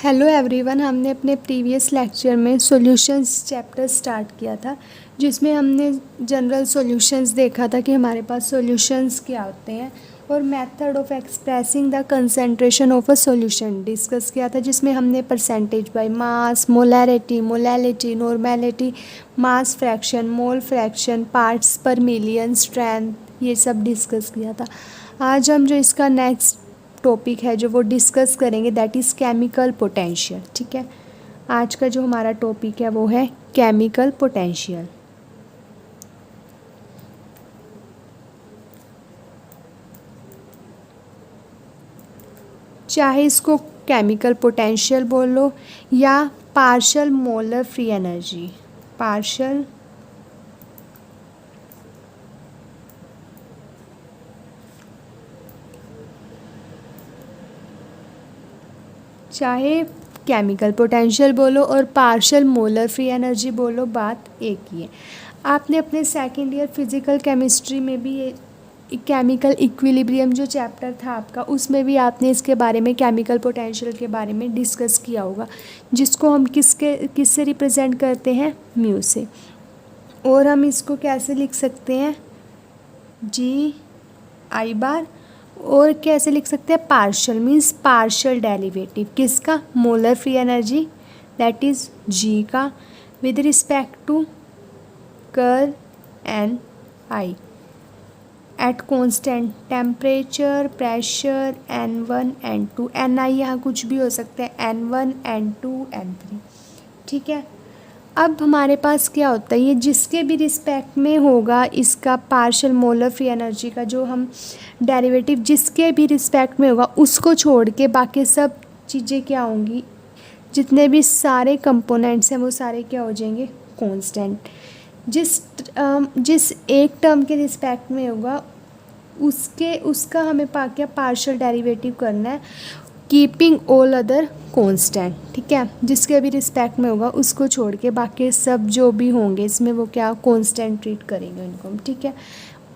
Hello everyone. हमने अपने previous lecture में सॉल्यूशंस चैप्टर स्टार्ट किया था, जिसमें हमने जनरल सॉल्यूशंस देखा था कि हमारे पास सॉल्यूशंस क्या होते हैं, और method of expressing the concentration of a solution discuss किया था, जिसमें हमने percentage by mass, molarity, molality, normality, mass fraction, mole fraction, parts पर मिलियन, स्ट्रेंथ, ये सब डिस्कस किया था। आज हम जो इसका नेक्स्ट टॉपिक है जो वो डिस्कस करेंगे, दैट इज़ केमिकल पोटेंशियल। ठीक है, आज का जो हमारा टॉपिक है वो है केमिकल पोटेंशियल। चाहे इसको केमिकल पोटेंशियल बोलो या partial molar free energy, partial चाहे केमिकल पोटेंशियल बोलो और पार्शियल मोलर फ्री एनर्जी बोलो, बात एक ही है। आपने अपने सेकेंड ईयर फिजिकल केमिस्ट्री में भी ये केमिकल इक्विलिब्रियम जो चैप्टर था आपका, उसमें भी आपने इसके बारे में, केमिकल पोटेंशियल के बारे में डिस्कस किया होगा, जिसको हम किससे रिप्रेजेंट करते हैं, म्यू से। और हम इसको कैसे लिख सकते हैं, जी आई बार, और कैसे लिख सकते हैं, पार्शियल मीन्स पार्शियल डेरिवेटिव किसका, molar free energy that is G का, with respect to curl N I at constant temperature, pressure, N1 N2, Ni यहाँ कुछ भी हो सकता है, N1 N2 N3। ठीक है, अब हमारे पास क्या होता है, ये जिसके भी रिस्पेक्ट में होगा इसका पार्शियल मोलर फ्री एनर्जी का जो हम डेरिवेटिव जिसके भी रिस्पेक्ट में होगा, उसको छोड़ के बाकी सब चीज़ें क्या होंगी, जितने भी सारे कंपोनेंट्स हैं वो सारे क्या हो जाएंगे, कांस्टेंट। जिस एक टर्म के रिस्पेक्ट में होगा उसका हमें क्या पार्शियल डेरिवेटिव करना है, कीपिंग ऑल अदर कांस्टेंट। ठीक है, जिसके भी रिस्पेक्ट में होगा उसको छोड़ के बाकी सब जो भी होंगे इसमें वो क्या कांस्टेंट ट्रीट करेंगे उनको हम। ठीक है,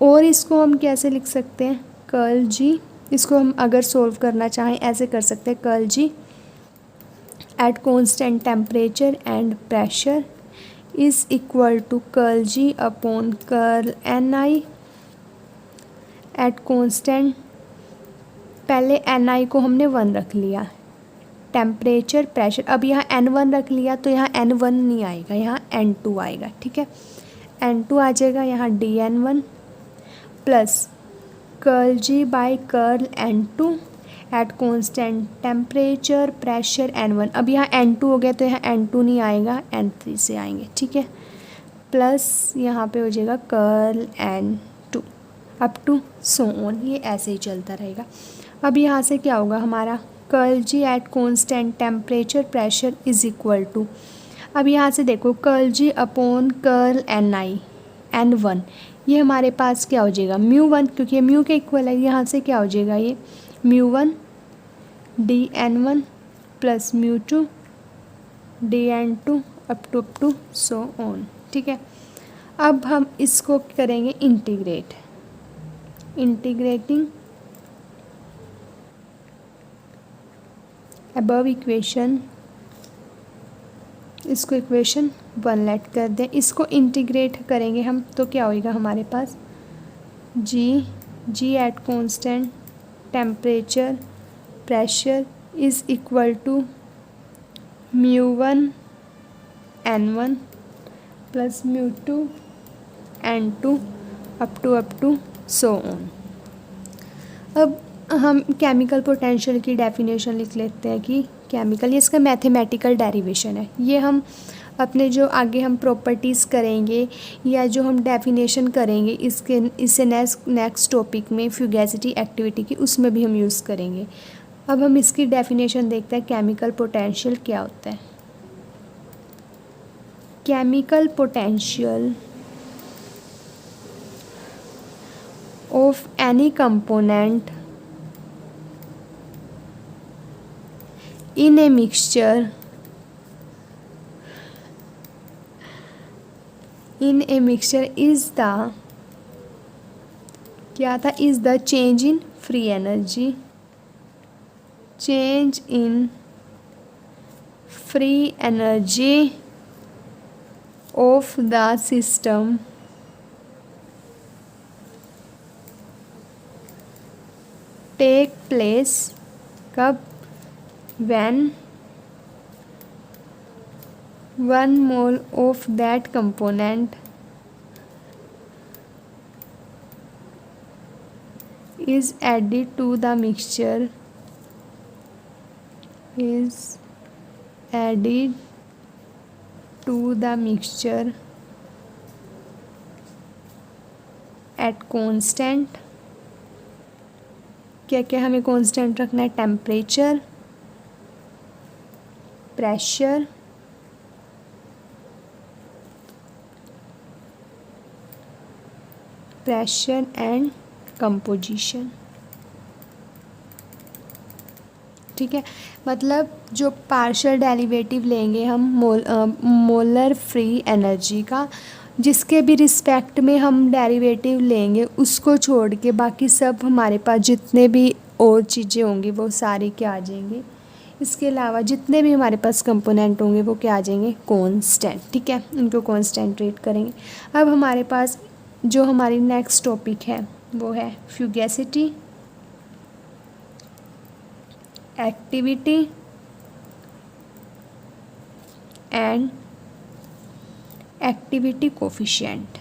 और इसको हम कैसे लिख सकते हैं, कर्ल जी। इसको हम अगर सोल्व करना चाहें ऐसे कर सकते हैं, curl G at constant temperature and pressure is equal to curl G upon curl N I at constant. पहले एन आई को हमने 1 रख लिया, टेम्परेचर, प्रेशर, अब यहाँ N1 रख लिया तो यहाँ N1 नहीं आएगा, यहाँ N2 आएगा। ठीक है, N2 आ जाएगा, यहाँ DN1 plus curl G by curl N2 at constant temperature, pressure N1। अब यहाँ N2 हो गया तो यहाँ N2 नहीं आएगा, N3 से आएंगे। ठीक है, प्लस यहाँ पे हो जाएगा curl N2 up to so on, ये ऐसे ही चलता रहेगा। अब यहाँ से क्या होगा हमारा, curl G at constant temperature pressure is equal to, अब यहाँ से देखो curl G upon curl N I N1, ये हमारे पास क्या हो जाएगा, μ1, क्योंकि ये म्यू के इक्वल है। यहाँ से क्या हो जाएगा, ये μ1 dN1 plus μ2 dN2 up to so on. ठीक है, अब हम इसको करेंगे इंटीग्रेटिंग अबव इक्वेशन, इसको इक्वेशन 1 लेट कर दें, इसको इंटीग्रेट करेंगे हम तो क्या होएगा हमारे पास, G at constant temperature pressure is equal to μ1 N1 plus μ2 N2 up to so on. अब हम केमिकल पोटेंशियल की डेफिनेशन लिख लेते हैं कि केमिकल, ये इसका मैथमेटिकल डेरिवेशन है। ये हम अपने जो आगे हम प्रॉपर्टीज़ करेंगे या जो हम डेफिनेशन करेंगे इससे नेक्स्ट टॉपिक में फ्यूगैसिटी एक्टिविटी की, उसमें भी हम यूज़ करेंगे। अब हम इसकी डेफिनेशन देखते हैं, केमिकल पोटेंशियल क्या होता है। Chemical potential of any component in a mixture is the, क्या था, is the change in free energy free energy of the system take place कब, when 1 mole of that component is added to the mixture at constant, क्या क्या हमें constant रखना है, temperature, pressure, and composition. ठीक है, मतलब जो पार्शियल डेरिवेटिव लेंगे हम मोलर फ्री एनर्जी का, जिसके भी रिस्पेक्ट में हम डेरिवेटिव लेंगे उसको छोड़ के बाकी सब हमारे पास जितने भी और चीज़ें होंगी वो सारी क्या आ जाएंगी, इसके अलावा जितने भी हमारे पास कंपोनेंट होंगे वो क्या आ जाएंगे, कांस्टेंट। ठीक है, उनको कांस्टेंट ट्रीट करेंगे। अब हमारे पास जो हमारी नेक्स्ट टॉपिक है वो है फ्यूगेसिटी, एक्टिविटी एंड एक्टिविटी कोफिशिएंट।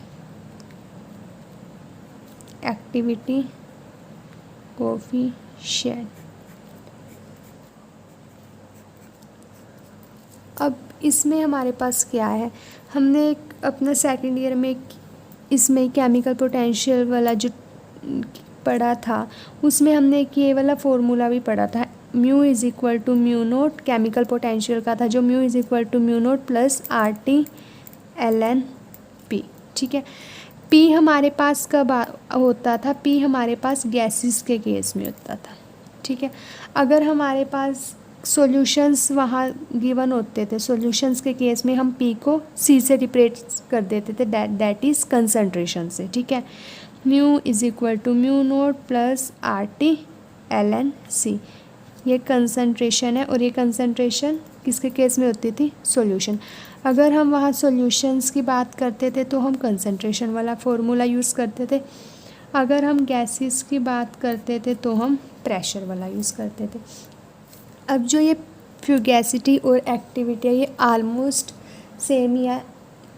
अब इसमें हमारे पास क्या है, हमने अपना सेकेंड ईयर में इसमें केमिकल पोटेंशियल वाला जो पढ़ा था उसमें हमने ये वाला फॉर्मूला भी पढ़ा था, mu is equal to mu naught, chemical potential का था जो mu is equal to mu naught plus RT ln P। ठीक है, P हमारे पास कब होता था, P हमारे पास गैसेस के केस में होता था। ठीक है, अगर हमारे पास सॉल्यूशंस वहाँ गिवन होते थे, सॉल्यूशंस के केस में हम P को C से रिप्लेस कर देते थे, दैट इज़ कंसंट्रेशन से। ठीक है, mu is equal to mu naught plus RT ln C, ये कंसंट्रेशन है और ये कंसंट्रेशन किसके केस में होती थी, सॉल्यूशन। अगर हम वहाँ सॉल्यूशंस की बात करते थे तो हम कंसंट्रेशन वाला फॉर्मूला यूज़ करते थे, अगर हम गैसेस की बात करते थे तो हम प्रेशर वाला यूज़ करते थे। अब जो ये फ्यूगेसिटी और एक्टिविटी है ये आलमोस्ट सेम ही है।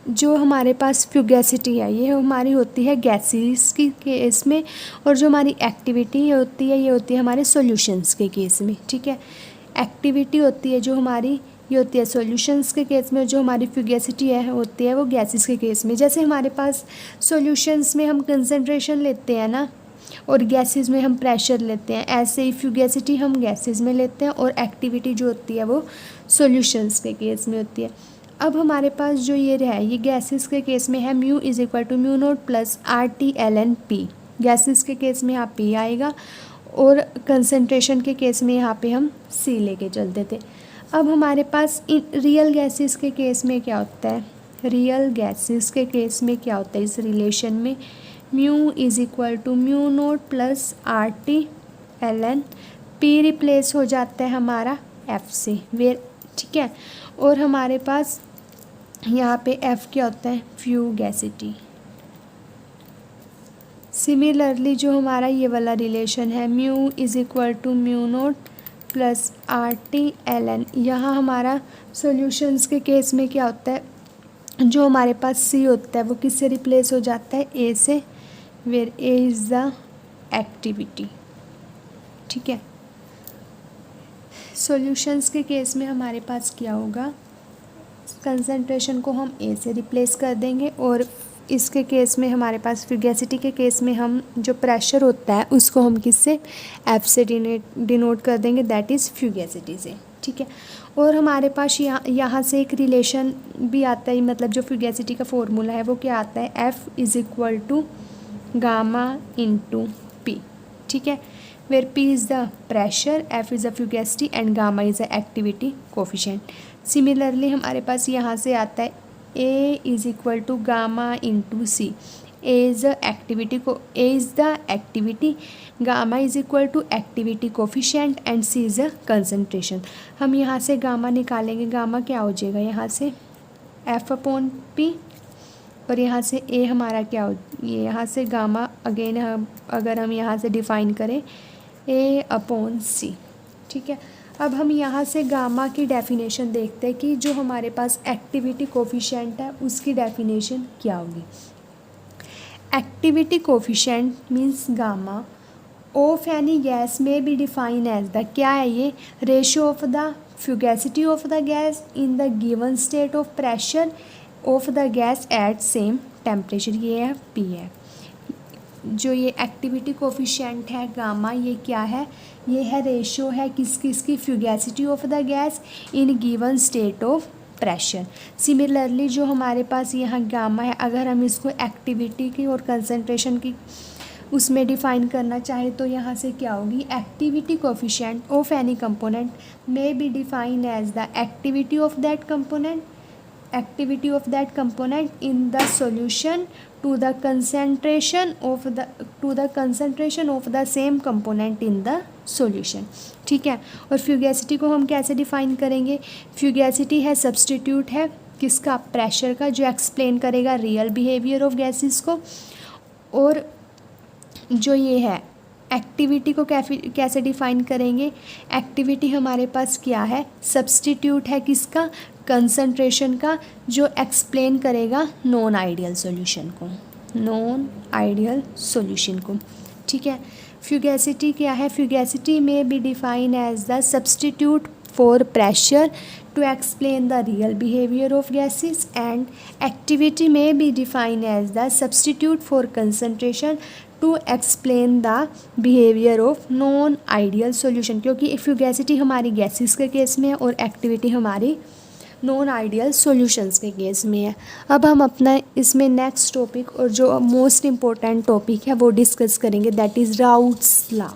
जो हमारे पास फ्यूगेसिटी है ये हमारी होती है गैसेस की केस में, और जो हमारी एक्टिविटी होती है ये होती है हमारे सॉल्यूशंस के केस में। ठीक है, एक्टिविटी होती है जो हमारी ये होती है सॉल्यूशंस के केस में, जो हमारी फ्यूगेसिटी है होती है वो गैसेस के केस में। जैसे हमारे पास सॉल्यूशंस में हम कंसंट्रेशन लेते हैं ना, और गैसेस में हम प्रेशर लेते हैं, ऐसे ही फ्यूगेसिटी हम गैसेस में लेते हैं और एक्टिविटी जो होती है वो सॉल्यूशंस के केस में होती है। अब हमारे पास जो ये है ये गैसेस के केस में है, mu is equal to mu naught plus RT ln P। Gases के केस में यहाँ P आएगा और कंसंट्रेशन के केस में यहाँ पे हम C लेके चलते थे। अब हमारे पास इन रियल गैसेस के केस में क्या होता है, रियल गैसेस के केस में क्या होता है, इस रिलेशन में mu is equal to mu naught plus RT ln P replace हो जाता है हमारा F से, वेयर। ठीक है, और हमारे पास यहाँ पे F क्या होता है, फ्यूगेसिटी। सिमिलरली जो हमारा ये वाला रिलेशन है mu is equal to mu naught plus RT ln, यहाँ हमारा सॉल्यूशंस के केस में क्या होता है, जो हमारे पास C होता है वो किससे रिप्लेस हो जाता है, A से, where A is the activity. ठीक है, सॉल्यूशंस के केस में हमारे पास क्या होगा, कंसंट्रेशन को हम A से रिप्लेस कर देंगे, और इसके केस में हमारे पास फ्यूगेसिटी के केस में हम जो प्रेशर होता है उसको हम किससे, F से डिनोट कर देंगे, दैट इज़ फ्यूगेसिटी से। ठीक है, और हमारे पास यहाँ से एक रिलेशन भी आता है, मतलब जो फ्यूगेसिटी का फॉर्मूला है वो क्या आता है, F is equal to gamma into P। ठीक है, where P is the pressure, F is the fugacity and gamma is the activity coefficient. Similarly हमारे पास यहाँ से आता है A is equal to gamma into C। A is the activity, gamma is equal to activity coefficient and C is a concentration. हम यहाँ से gamma निकालेंगे, गामा क्या हो जाएगा यहाँ से F/P, और यहाँ से ए हमारा क्या हो, ये यहाँ से गामा अगेन हम अगर हम यहाँ से डिफ़ाइन करें A/C, ठीक है। अब हम यहाँ से गामा की डेफिनेशन देखते हैं कि जो हमारे पास एक्टिविटी कोफिशिएंट है उसकी डेफिनेशन क्या होगी। Activity coefficient means gamma of any gas may be define as the, क्या है ये, ratio of the fugacity of the gas in the given state of pressure of the gas at same temperature, ये है P है। जो ये activity coefficient है gamma, ये क्या है, ये है रेशियो है किसकी fugacity of the gas in given state of pressure. Similarly जो हमारे पास यहाँ गामा है, अगर हम इसको एक्टिविटी की और कंसंट्रेशन की उसमें डिफाइन करना चाहे तो यहाँ से क्या होगी, activity coefficient of any component may be define as the activity of that component in the solution to the concentration of the same component in the solution, ठीक है। और फ्यूगेसिटी को हम कैसे डिफाइन करेंगे, फ्यूगेसिटी है सब्सटीट्यूट है किसका, प्रेशर का, जो एक्सप्लेन करेगा रियल बिहेवियर ऑफ गैसेस को। और जो ये है एक्टिविटी को कैसे डिफाइन करेंगे, एक्टिविटी हमारे पास क्या है, सब्सटीट्यूट है किसका, कंसंट्रेशन का, जो एक्सप्लेन करेगा नॉन आइडियल सॉल्यूशन को, ठीक है। फ्यूगेसिटी क्या है, fugacity may be define as the substitute for pressure to explain the real behaviour of gases, and activity may be define as the substitute for concentration to explain the behaviour of non ideal solution, क्योंकि fugacity हमारी gases के case में है और activity हमारी non ideal solutions के case में है। अब हम अपना इसमें नेक्स्ट टॉपिक और जो मोस्ट इम्पोर्टेंट टॉपिक है वो डिस्कस करेंगे, दैट इज़ राउट्स लॉ।